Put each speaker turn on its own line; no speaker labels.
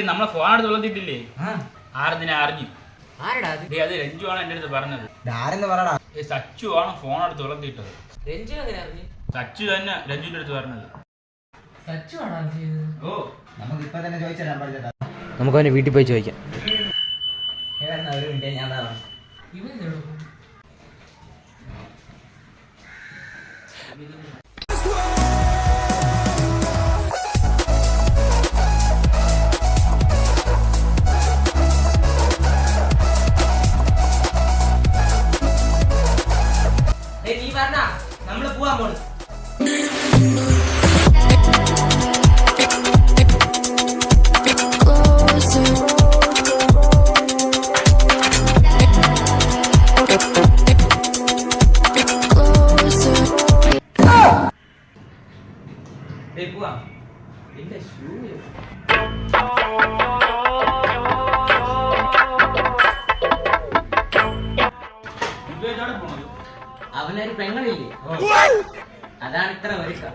നമ്മളെ ഫോൺ എടുത്ത് വളർത്തിയിട്ടില്ലേ? ആരെന്തിനെ അറിഞ്ഞു? അത് രഞ്ജു ആണ് എന്റെ അടുത്ത് പറഞ്ഞത്. സച്ചു ആണ് ഫോൺ എടുത്ത് വളർത്തിയിട്ടത്. സച്ചു തന്നെ രഞ്ജുവിന്റെ അടുത്ത് പറഞ്ഞത്.
നമുക്ക് അവന്റെ വീട്ടിൽ പോയി ചോദിക്കാം.
നീ പറഞ്ഞ നമ്മള് പോവാൻ പോണു. പോവാ എന്റെ ഷൂ അവനൊരു പെങ്ങളില്ലേ, അതാണ് ഇത്ര ഒരുക്കം.